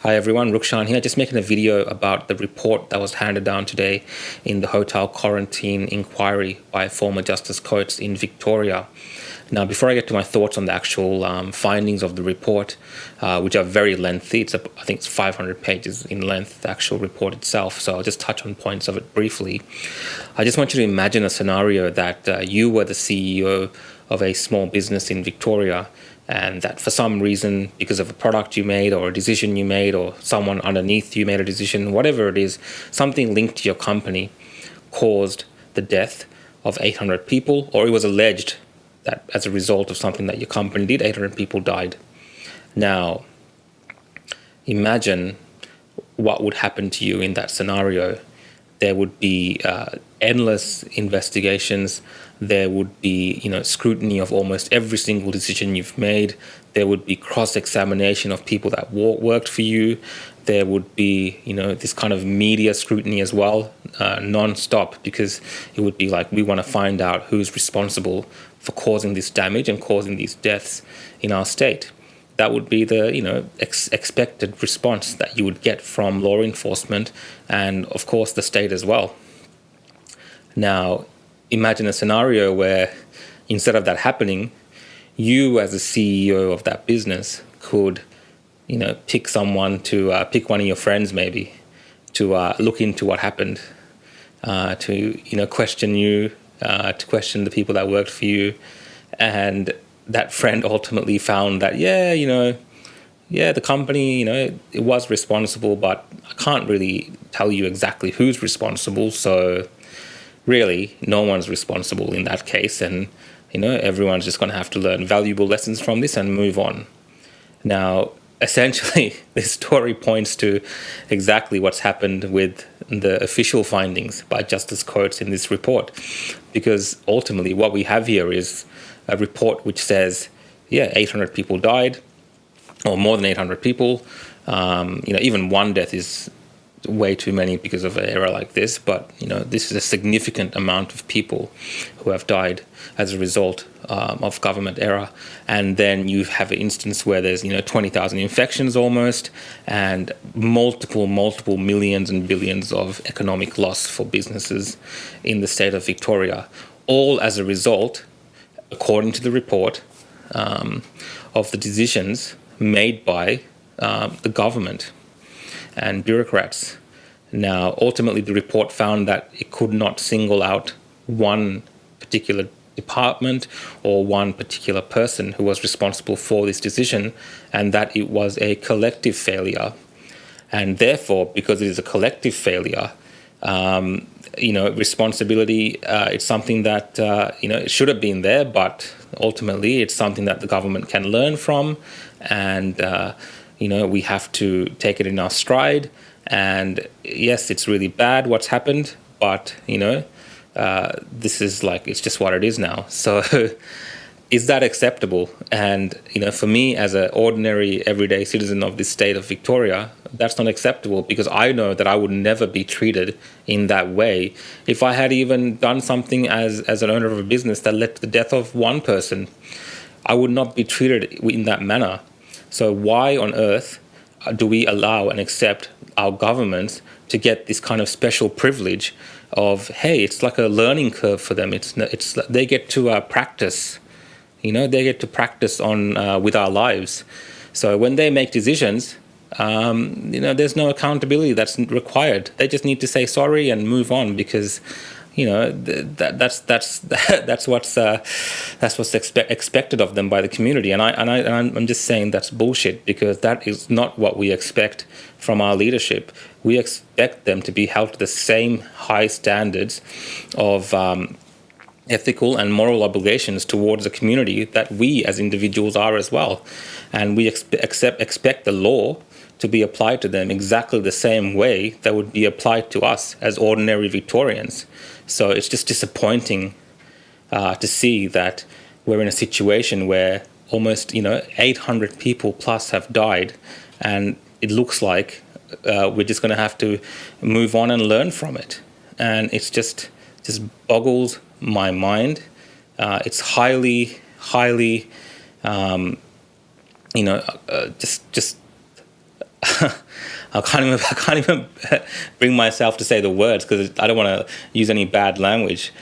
Hi everyone, Rukshan here, just making a video about the report that was handed down today in the hotel quarantine inquiry by former Justice Coates in Victoria. Now, before I get to my thoughts on the actual findings of the report, which are very lengthy, I think it's 500 pages in length, the actual report itself, so I'll just touch on points of it briefly. I just want you to imagine a scenario that you were the CEO of a small business in Victoria, and that for some reason, because of a product you made or a decision you made or someone underneath you made a decision, whatever it is, something linked to your company caused the death of 800 people, or it was alleged that as a result of something that your company did, 800 people died. Now, imagine what would happen to you in that scenario. There would be endless investigations. There would be, scrutiny of almost every single decision you've made. There would be cross-examination of people that worked for you. There would be, this kind of media scrutiny as well, non-stop, because it would be like, we want to find out who's responsible for causing this damage and causing these deaths in our state. That would be the expected response that you would get from law enforcement and, of course, the state as well. Now, imagine a scenario where instead of that happening, you as a CEO of that business could, pick someone to pick one of your friends maybe to look into what happened, to question you, to question the people that worked for you, and that friend ultimately found that, the company, it was responsible, but I can't really tell you exactly who's responsible. So really, no one's responsible in that case. And, everyone's just going to have to learn valuable lessons from this and move on. Now, essentially, this story points to exactly what's happened with the official findings by Justice Coates in this report. Because ultimately, what we have here is a report which says, 800 people died, or more than 800 people. Even one death is way too many because of an error like this. But, this is a significant amount of people who have died as a result of government error. And then you have an instance where there's, 20,000 infections almost, and multiple millions and billions of economic loss for businesses in the state of Victoria, all as a result, according to the report, of the decisions made by the government and bureaucrats. Now, ultimately, the report found that it could not single out one particular department or one particular person who was responsible for this decision, and that it was a collective failure. And therefore, because it is a collective failure, responsibility, it's something that, it should have been there, but ultimately it's something that the government can learn from. And, we have to take it in our stride. And yes, it's really bad what's happened, but, this is it's just what it is now. So is that acceptable? And, for me as an ordinary everyday citizen of this state of Victoria, that's not acceptable, because I know that I would never be treated in that way if I had even done something as an owner of a business that led to the death of one person. I would not be treated in that manner. So why on earth do we allow and accept our governments to get this kind of special privilege of, hey, it's like a learning curve for them. It's they get to practice. They get to practice on with our lives. So when they make decisions, there's no accountability that's required. They just need to say sorry and move on, because that's what's expected of them by the community. And I'm just saying that's bullshit, because that is not what we expect from our leadership. We expect them to be held to the same high standards of ethical and moral obligations towards the community that we as individuals are as well. And we expect the law to be applied to them exactly the same way that would be applied to us as ordinary Victorians. So it's just disappointing to see that we're in a situation where almost 800 people plus have died, and it looks like we're just going to have to move on and learn from it. And it's just boggles my mind. It's highly, just I can't even bring myself to say the words because I don't want to use any bad language.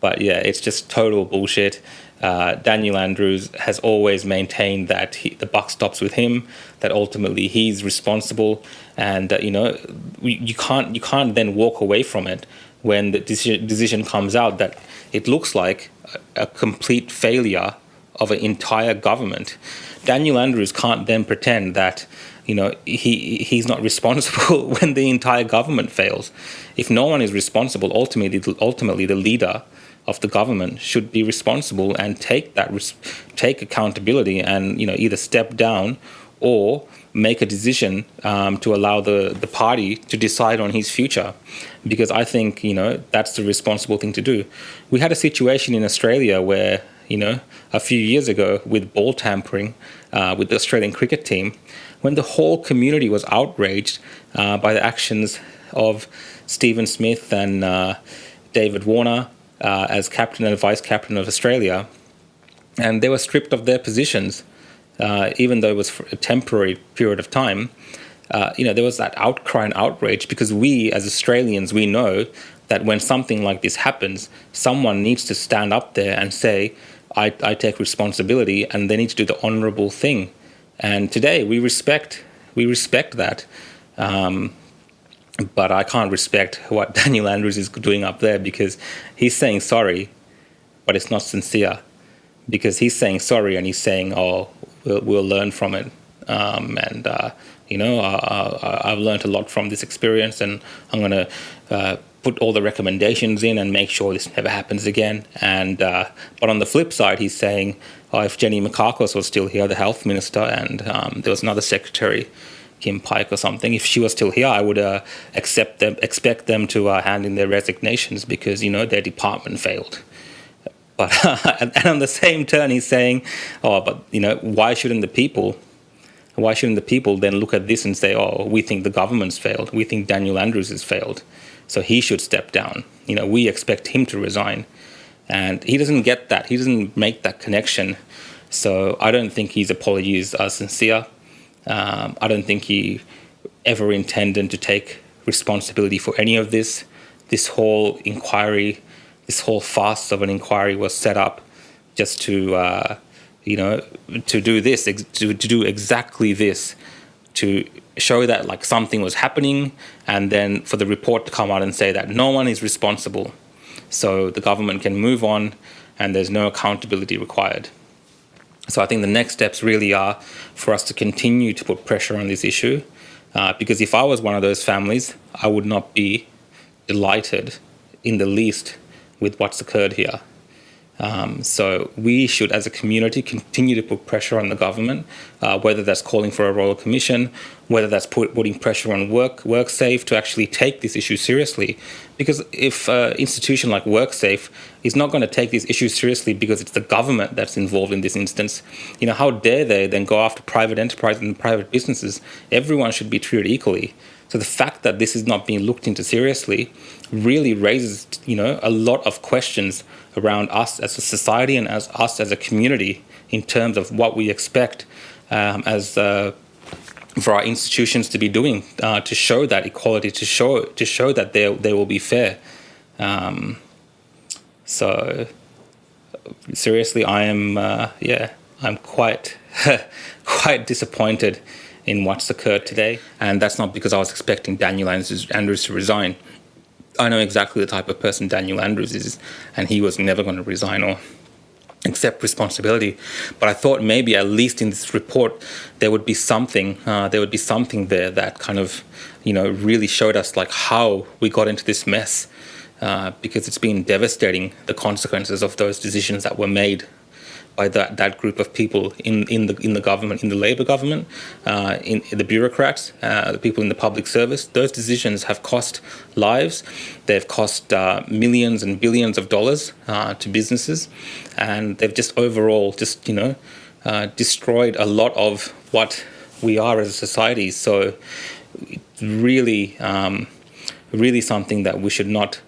But yeah, it's just total bullshit. Daniel Andrews has always maintained that the buck stops with him. That ultimately he's responsible, and you can't then walk away from it when the decision comes out that it looks like a complete failure of an entire government. Daniel Andrews can't then pretend that he's not responsible when the entire government fails. If no one is responsible, ultimately the leader of the government should be responsible and take accountability and either step down or make a decision to allow the party to decide on his future, because I think that's the responsible thing to do. We had a situation in Australia where a few years ago with ball tampering with the Australian cricket team, when the whole community was outraged by the actions of Stephen Smith and David Warner as captain and vice captain of Australia, and they were stripped of their positions, even though it was for a temporary period of time. There was that outcry and outrage because we, as Australians, we know that when something like this happens, someone needs to stand up there and say, I take responsibility, and they need to do the honourable thing. And today we respect that. But I can't respect what Daniel Andrews is doing up there, because he's saying sorry, but it's not sincere. Because he's saying sorry and he's saying, "Oh, we'll learn from it." I've learned a lot from this experience, and I'm going to put all the recommendations in and make sure this never happens again. And but on the flip side, he's saying, "Oh, if Jenny Mikakos was still here, the health minister, and there was another secretary, Kim Pike or something, if she was still here, I would expect them to hand in their resignations because their department failed." But and on the same turn, he's saying, "Oh, but why shouldn't the people then look at this and say, oh, we think the government's failed, we think Daniel Andrews has failed, so he should step down. We expect him to resign." And he doesn't get that. He doesn't make that connection. So I don't think his apologies are sincere. I don't think he ever intended to take responsibility for any of this. This whole inquiry, this whole farce of an inquiry was set up just to do this, to do exactly this, to show that like something was happening, and then for the report to come out and say that no one is responsible, so the government can move on and there's no accountability required. So I think the next steps really are for us to continue to put pressure on this issue, because if I was one of those families, I would not be delighted in the least with what's occurred here. So we should, as a community, continue to put pressure on the government, whether that's calling for a royal commission, whether that's putting pressure on WorkSafe to actually take this issue seriously. Because if an institution like WorkSafe is not going to take this issue seriously because it's the government that's involved in this instance, how dare they then go after private enterprise and private businesses? Everyone should be treated equally. So the fact that this is not being looked into seriously really raises, a lot of questions around us as a society and as us as a community in terms of what we expect for our institutions to be doing to show that equality, to show that they will be fair. So seriously, I'm quite quite disappointed in what's occurred today, and that's not because I was expecting Daniel Andrews to resign. I know exactly the type of person Daniel Andrews is, and he was never going to resign or accept responsibility. But I thought maybe at least in this report there would be something. There that kind of, really showed us like how we got into this mess, because it's been devastating, the consequences of those decisions that were made by that group of people in the government, in the Labor government, in the bureaucrats, the people in the public service. Those decisions have cost lives. They've cost millions and billions of dollars to businesses, and they've just overall destroyed a lot of what we are as a society. So it's really something that we should not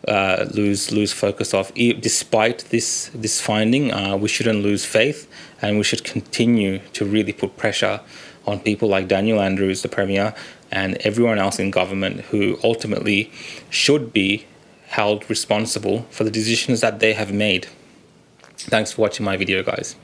lose focus of. Despite this finding, we shouldn't lose faith, and we should continue to really put pressure on people like Daniel Andrews, the Premier, and everyone else in government who ultimately should be held responsible for the decisions that they have made. Thanks for watching my video, guys.